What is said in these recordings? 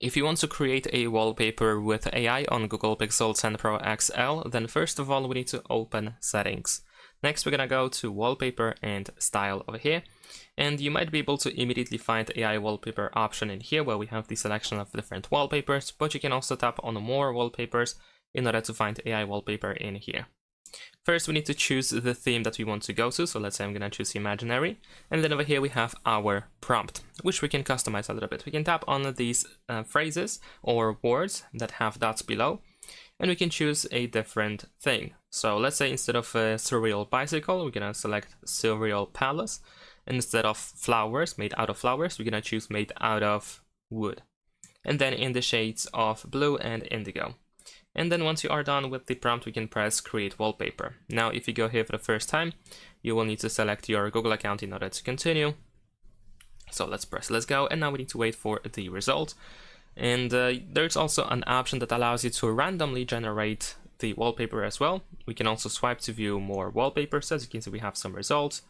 If you want to create a wallpaper with AI on Google Pixel 10 Pro XL, then first of all we need to open Settings. Next we're gonna go to Wallpaper and Style over here, and you might be able to immediately find the AI Wallpaper option in here where we have the selection of different wallpapers, but you can also tap on more wallpapers in order to find AI Wallpaper in here. First, we need to choose the theme that we want to go to. So let's say I'm going to choose Imaginary. And then over here we have our prompt, which we can customize a little bit. We can tap on these phrases or words that have dots below, and we can choose a different thing. So let's say instead of a surreal bicycle, we're going to select surreal palace. And instead of flowers, made out of flowers, we're going to choose made out of wood. And then in the shades of blue and indigo. And then once you are done with the prompt, we can press Create Wallpaper. Now, if you go here for the first time, you will need to select your Google account in order to continue. So let's press Let's Go, and now we need to wait for the result. And there's also an option that allows you to randomly generate the wallpaper as well. We can also swipe to view more wallpapers. As you can see, we have some results.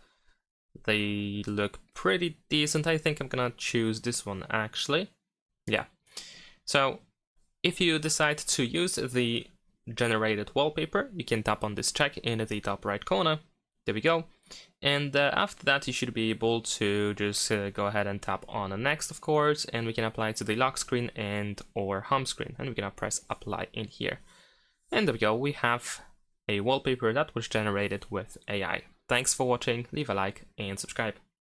They look pretty decent. I think I'm gonna choose this one actually. Yeah. So if you decide to use the generated wallpaper, you can tap on this check in the top right corner. There we go. And after that, you should be able to just go ahead and tap on next, of course, and we can apply it to the lock screen and or home screen, and we're gonna press apply in here. And there we go. We have a wallpaper that was generated with AI. Thanks for watching. Leave a like and subscribe.